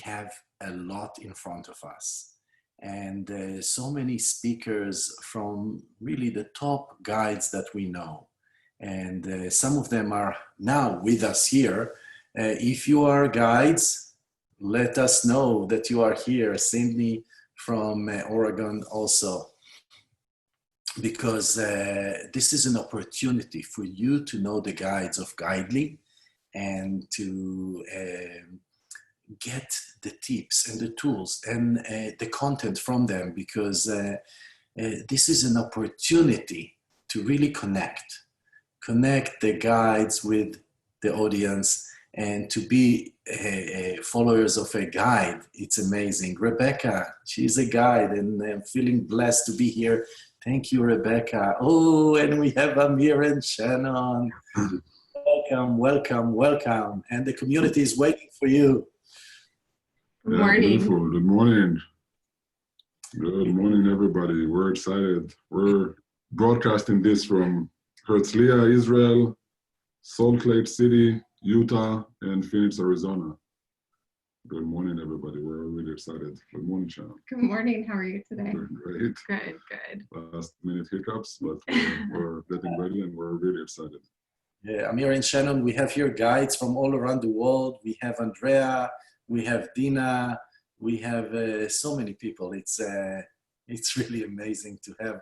have a lot in front of us. And so many speakers from really the top guides that we know. And some of them are now with us here. If you are guides, let us know that you are here. Cindy from Oregon also, because this is an opportunity for you to know the guides of Guidely and to get the tips and the tools and the content from them, because this is an opportunity to really connect the guides with the audience and to be followers of a guide. It's amazing. Rebecca, she's a guide, and I'm feeling blessed to be here. Thank you, Rebecca. Oh, and we have Amir and Shannon. Welcome, welcome, welcome. And the community is waiting for you. Good morning. Beautiful. Good morning. Good morning, everybody. We're excited. We're broadcasting this from Herzliya, Israel, Salt Lake City, Utah, and Phoenix, Arizona. Good morning, everybody. We're really excited. Good morning, Shannon. Good morning. How are you today? Doing great. Good, good. Last minute hiccups, but we're getting ready and we're really excited. Yeah, Amir and Shannon, we have here guides from all around the world. We have Andrea, we have Dina, we have so many people. It's really amazing to have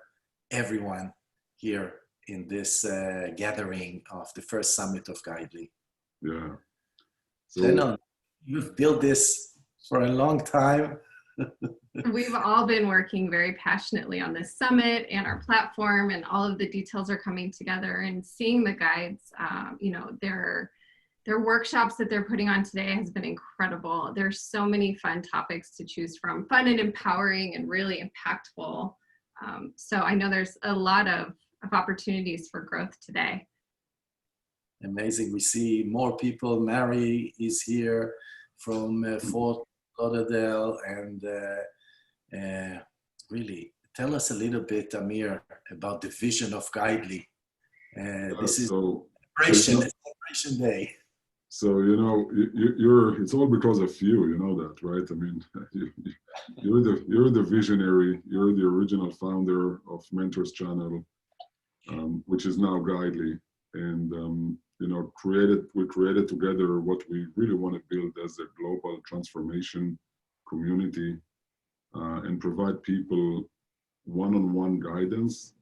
everyone here in this gathering of the first summit of Guidely. Yeah. So, Shannon, you've built this for a long time. We've all been working very passionately on this summit and our platform, and all of the details are coming together, and seeing the guides, you know, their workshops that they're putting on today has been incredible. There's so many fun topics to choose from, fun and empowering and really impactful. So I know there's a lot of opportunities for growth today. Amazing. We see more people. Mary is here from Fort Lauderdale, and really tell us a little bit, Amir, about the vision of Guidely. This is celebration day. So, you know, it's all because of you, you know that, right? I mean, you're the visionary, you're the original founder of Mentors Channel, which is now Guidely. And, you know, we created together what we really want to build as a global transformation community, and provide people one-on-one guidance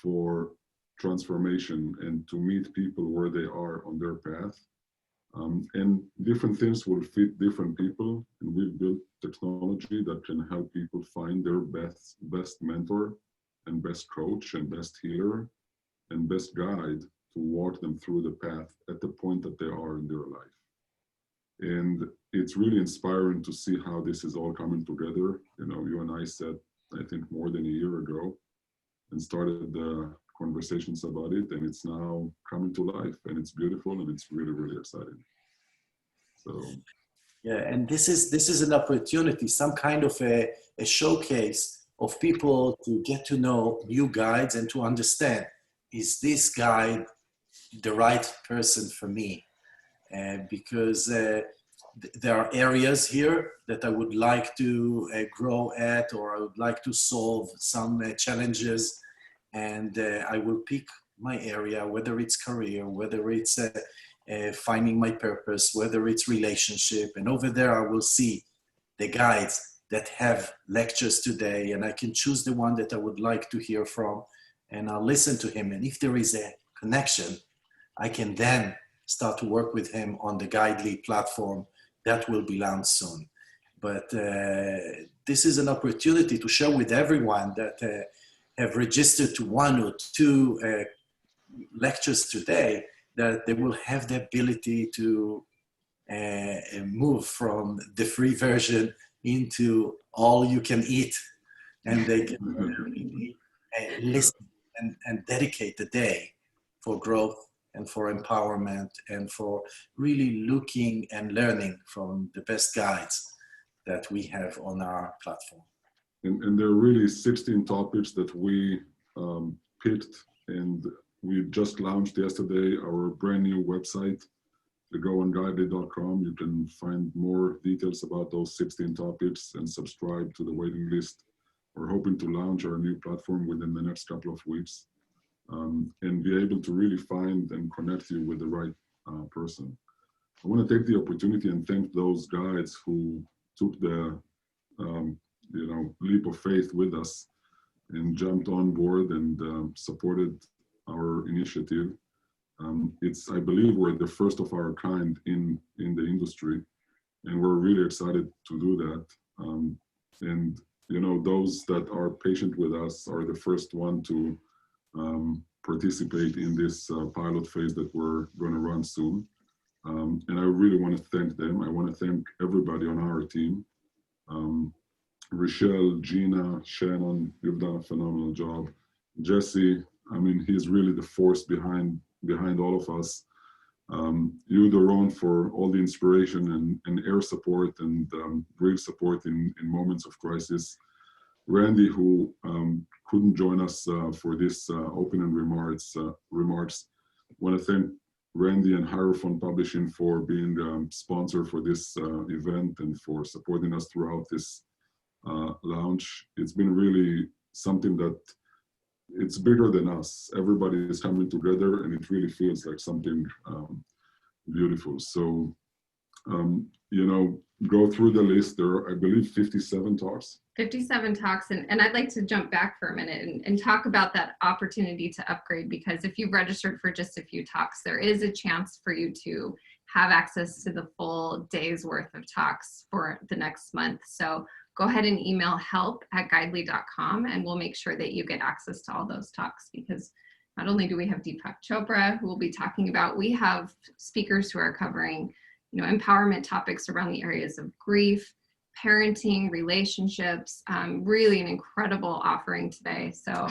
for transformation and to meet people where they are on their path. And different things will fit different people, and we've built technology that can help people find their best mentor and best coach and best healer and best guide to walk them through the path at the point that they are in their life. And it's really inspiring to see how this is all coming together. You know, you and I sat, I think, more than a year ago and started the conversations about it, and it's now coming to life, and it's beautiful, and it's really, really exciting. So yeah, and this is an opportunity, some kind of a showcase of people to get to know new guides and to understand, is this guide the right person for me? Because there are areas here that I would like to grow at, or I would like to solve some challenges, and I will pick my area, whether it's career, whether it's finding my purpose, whether it's relationship, and over there I will see the guides that have lectures today, and I can choose the one that I would like to hear from, and I'll listen to him, and if there is a connection, I can then start to work with him on the Guidely platform that will be launched soon. But this is an opportunity to share with everyone that have registered to 1 or 2 lectures today, that they will have the ability to move from the free version into all you can eat, and they can really listen and dedicate the day for growth and for empowerment and for really looking and learning from the best guides that we have on our platform. And there are really 16 topics that we picked, and we just launched yesterday our brand new website, you go on guidely.com, you can find more details about those 16 topics and subscribe to the waiting list. We're hoping to launch our new platform within the next couple of weeks, and be able to really find and connect you with the right person. I want to take the opportunity and thank those guides who took the leap of faith with us and jumped on board and supported our initiative. I believe we're the first of our kind in the industry, and we're really excited to do that. And those that are patient with us are the first one to participate in this pilot phase that we're going to run soon. And I really want to thank them. I want to thank everybody on our team. Rochelle, Gina, Shannon, you've done a phenomenal job. Jesse, I mean, he's really the force behind all of us. You, Doron, for all the inspiration and air support and real support in moments of crisis. Randy, who couldn't join us for this opening remarks. Want to thank Randy and Hierophant Publishing for being the sponsor for this event and for supporting us throughout this launch. It's been really something that it's bigger than us. Everybody is coming together, and it really feels like something beautiful. So, go through the list. There are, I believe, 57 talks. 57 talks, and I'd like to jump back for a minute and talk about that opportunity to upgrade, because if you've registered for just a few talks, there is a chance for you to have access to the full day's worth of talks for the next month. So go ahead and email help@guidely.com, and we'll make sure that you get access to all those talks, because not only do we have Deepak Chopra, who we'll be talking about, we have speakers who are covering, empowerment topics around the areas of grief, parenting, relationships, really an incredible offering today. So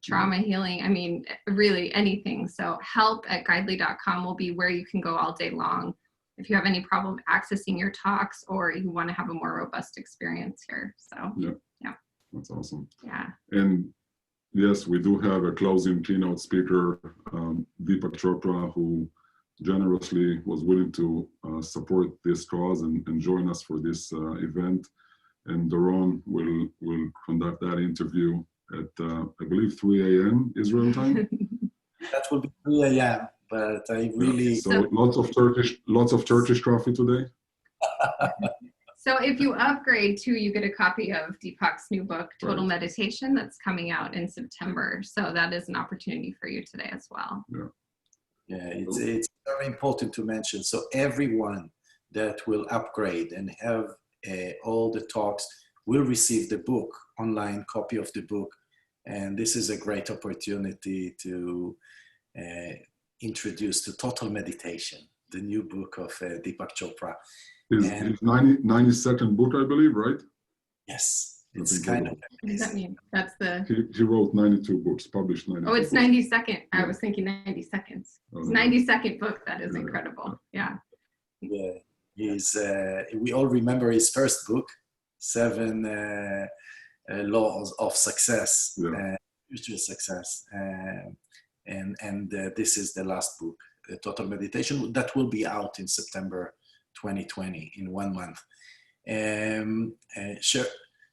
trauma healing, I mean, really anything. So help@guidely.com will be where you can go all day long if you have any problem accessing your talks or you want to have a more robust experience here. So yeah. That's awesome. Yeah. And yes, we do have a closing keynote speaker, Deepak Chopra, who generously was willing to support this cause and join us for this event. And Doron will conduct that interview at, I believe, 3 a.m. Israel time. That will be 3 a.m. But I really... So lots of Turkish coffee today. So if you upgrade too, you get a copy of Deepak's new book, Total Meditation, that's coming out in September. So that is an opportunity for you today as well. Yeah, it's very important to mention. So everyone that will upgrade and have all the talks will receive the book, online copy of the book. And this is a great opportunity to introduce to Total Meditation, the new book of Deepak Chopra. His 92nd book, I believe, right? Yes, it's kind of... What does that mean? That's the... He wrote 92 books, published 92 Oh, it's books. 92nd. I was thinking 90 seconds. It's 92nd book. That is incredible. Yeah. Yeah, we all remember his first book, 7 Laws of Success, Future Success. And this is the last book, Total Meditation, that will be out in September 2020, in 1 month.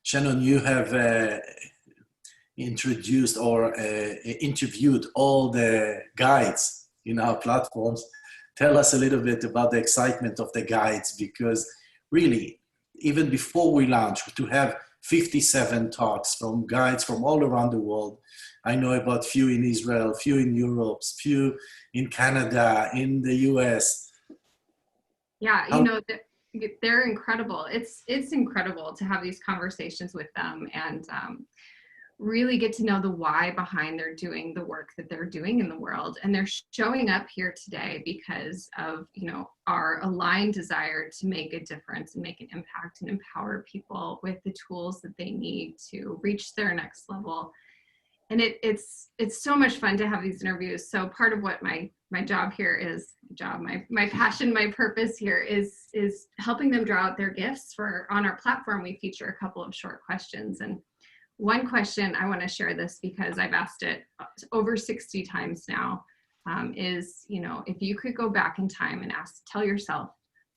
Shannon, you have introduced or interviewed all the guides in our platforms. Tell us a little bit about the excitement of the guides, because really, even before we launch, to have 57 talks from guides from all around the world. I know about few in Israel, few in Europe, few in Canada, in the US. Yeah, they're incredible. It's incredible to have these conversations with them and really get to know the why behind they're doing the work that they're doing in the world. And they're showing up here today because of, our aligned desire to make a difference and make an impact and empower people with the tools that they need to reach their next level. And it's so much fun to have these interviews. So part of what my job here is, my passion, my purpose here is helping them draw out their gifts. On our platform, we feature a couple of short questions. And one question, I want to share this because I've asked it over 60 times now. is, you know, if you could go back in time and tell yourself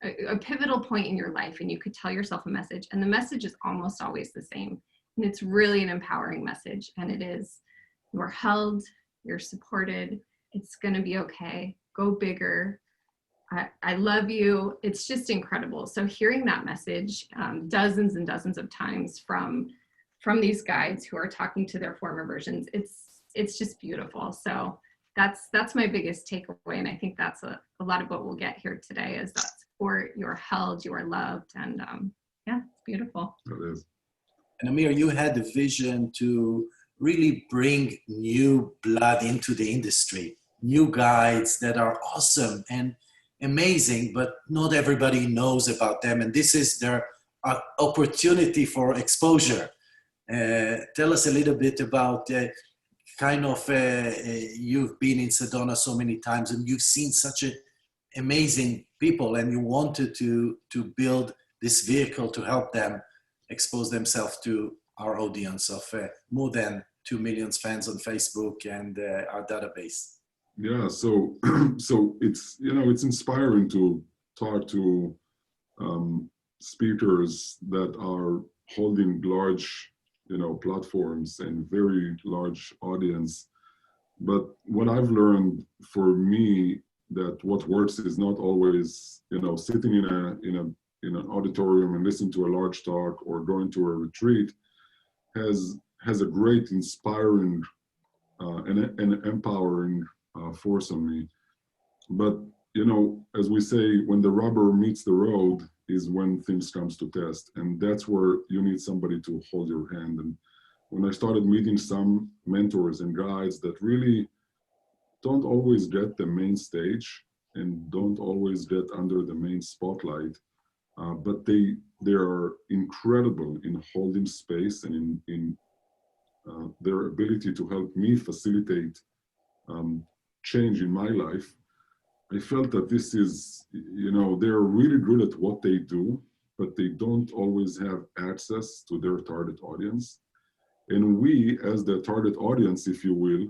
a pivotal point in your life, and you could tell yourself a message, and the message is almost always the same. And it's really an empowering message. And it is, you're held, you're supported, it's going to be okay, go bigger, I love you. It's just incredible. So hearing that message dozens and dozens of times from these guides who are talking to their former versions, it's just beautiful. So that's my biggest takeaway. And I think that's a lot of what we'll get here today is that support, you're held, you are loved. And yeah, it's beautiful. It is. And Amir, you had the vision to really bring new blood into the industry, new guides that are awesome and amazing, but not everybody knows about them. And this is their opportunity for exposure. Tell us a little bit about you've been in Sedona so many times and you've seen such amazing people, and you wanted to build this vehicle to help them expose themselves to our audience of more than 2 million fans on Facebook and our database. Yeah, so it's, you know, it's inspiring to talk to speakers that are holding large, you know, platforms and very large audience. But what I've learned for me, that what works is not always, you know, sitting in an auditorium and listen to a large talk or going to a retreat has a great inspiring and empowering force on me. But, you know, as we say, when the rubber meets the road is when things comes to test. And that's where you need somebody to hold your hand. And when I started meeting some mentors and guides that really don't always get the main stage and don't always get under the main spotlight, but they are incredible in holding space and in their ability to help me facilitate change in my life. I felt that this is, you know, they're really good at what they do, but they don't always have access to their target audience. And we, as the target audience, if you will,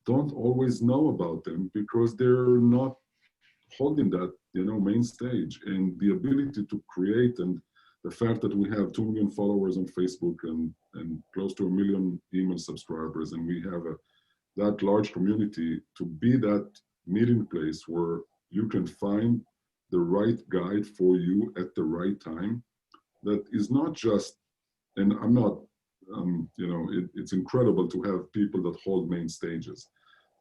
don't always know about them because they're not holding that, you know, main stage. And the ability to create, and the fact that we have 2 million followers on Facebook and close to 1 million email subscribers, and we have that large community, to be that meeting place where you can find the right guide for you at the right time, that is not just, and I'm not, you know, it's incredible to have people that hold main stages,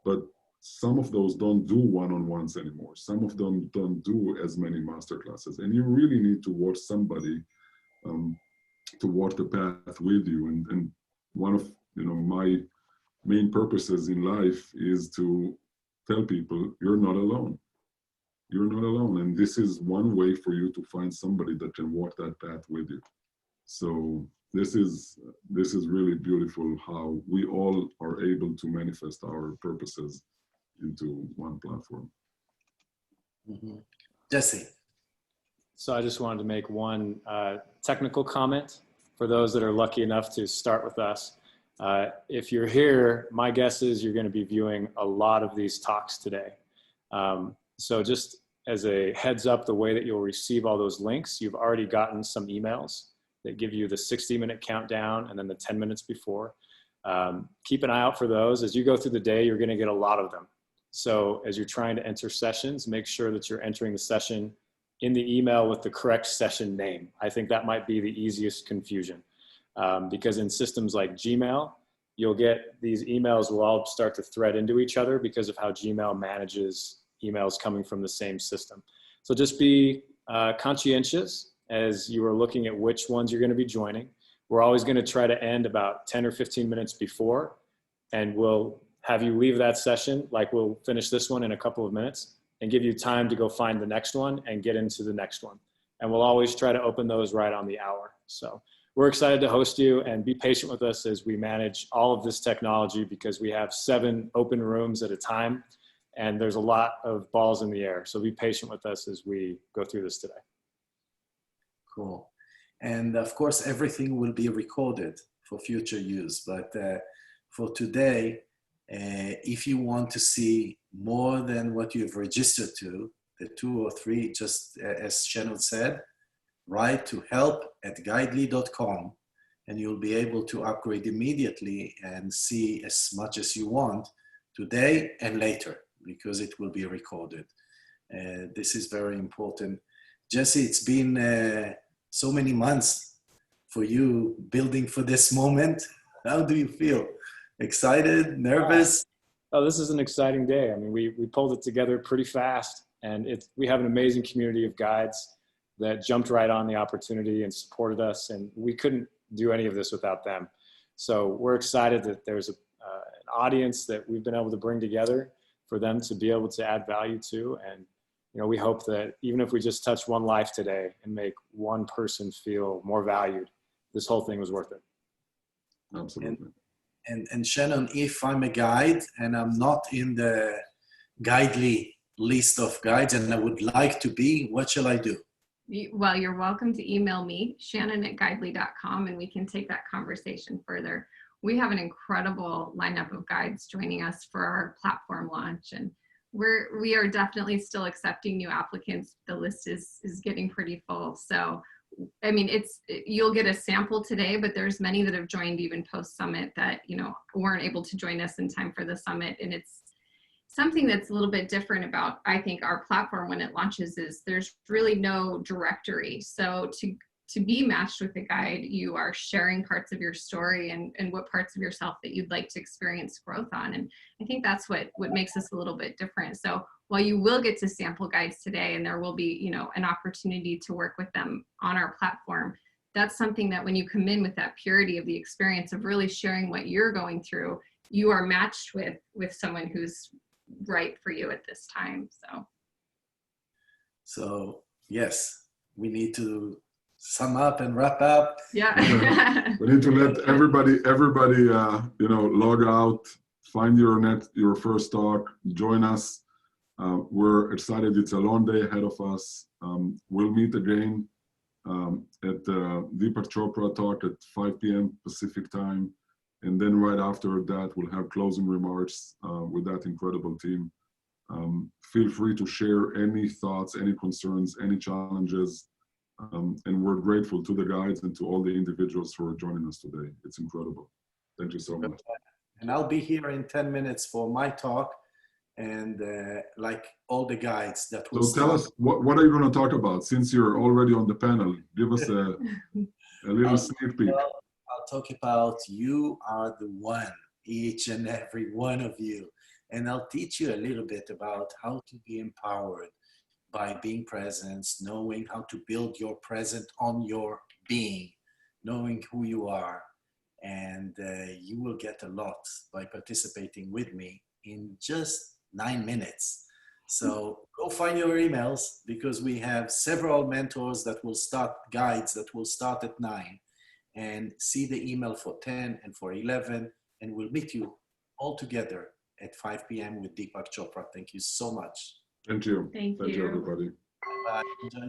but some of those don't do one-on-ones anymore. Some of them don't do as many masterclasses, and you really need to watch somebody to walk the path with you. And one of, you know, my main purposes in life is to tell people you're not alone. You're not alone, and this is one way for you to find somebody that can walk that path with you. So this is really beautiful how we all are able to manifest our purposes into one platform. Mm-hmm. Jesse. So I just wanted to make one technical comment for those that are lucky enough to start with us. If you're here, my guess is you're going to be viewing a lot of these talks today. So just as a heads up, the way that you'll receive all those links, you've already gotten some emails that give you the 60-minute countdown and then the 10 minutes before. Keep an eye out for those. As you go through the day, you're going to get a lot of them. So as you're trying to enter sessions, make sure that you're entering the session in the email with the correct session name. I think that might be the easiest confusion. Because in systems like Gmail, you'll get these emails will all start to thread into each other because of how Gmail manages emails coming from the same system. So just be conscientious as you are looking at which ones you're going to be joining. We're always going to try to end about 10 or 15 minutes before, and we'll have you leave that session, like we'll finish this one in a couple of minutes, and give you time to go find the next one and get into the next one. And we'll always try to open those right on the hour. So we're excited to host you, and be patient with us as we manage all of this technology, because we have 7 open rooms at a time, and there's a lot of balls in the air. So be patient with us as we go through this today. Cool. And of course, everything will be recorded for future use. But for today, if you want to see more than what you've registered to, the 2 or 3, just as Shannon said, write to help@guidely.com, and you'll be able to upgrade immediately and see as much as you want today and later, because it will be recorded. This is very important. Jesse, it's been so many months for you building for this moment. How do you feel? Excited? Nervous? Oh, this is an exciting day. I mean, we pulled it together pretty fast, and we have an amazing community of guides that jumped right on the opportunity and supported us, and we couldn't do any of this without them. So we're excited that there's an audience that we've been able to bring together for them to be able to add value to. And, you know, we hope that even if we just touch one life today and make one person feel more valued, this whole thing was worth it. Absolutely. And Shannon, if I'm a guide and I'm not in the Guidely list of guides and I would like to be, what shall I do? Well, you're welcome to email me, shannon@guidely.com, and we can take that conversation further. We have an incredible lineup of guides joining us for our platform launch, and we are definitely still accepting new applicants. The list is getting pretty full. So, I mean, you'll get a sample today, but there's many that have joined even post summit that, you know, weren't able to join us in time for the summit. And it's something that's a little bit different about, I think, our platform when it launches is there's really no directory. So to be matched with a guide, you are sharing parts of your story and what parts of yourself that you'd like to experience growth on. And I think that's what makes us a little bit different. So while you will get to sample guides today, and there will be, you know, an opportunity to work with them on our platform, that's something that when you come in with that purity of the experience of really sharing what you're going through, you are matched with someone who's right for you at this time. So yes, we need to sum up and wrap up. Yeah. We need to let everybody, you know, log out, find your first talk, join us. We're excited. It's a long day ahead of us. We'll meet again at the Deepak Chopra talk at 5 p.m. Pacific time. And then right after that, we'll have closing remarks with that incredible team. Feel free to share any thoughts, any concerns, any challenges. And we're grateful to the guides and to all the individuals who are joining us today. It's incredible. Thank you so much. And I'll be here in 10 minutes for my talk, and like all the guides that will So tell us, what are you going to talk about? Since you're already on the panel, give us a little sneak peek. I'll talk about you are the one, each and every one of you. And I'll teach you a little bit about how to be empowered by being present, knowing how to build your present on your being, knowing who you are. And you will get a lot by participating with me in just 9 minutes. So go find your emails, because we have several mentors that will start, guides that will start at 9, and see the email for 10 and for 11, and we'll meet you all together at 5 p.m. with Deepak Chopra. Thank you so much. Thank you. Thank you, you. everybody. Bye. Enjoy.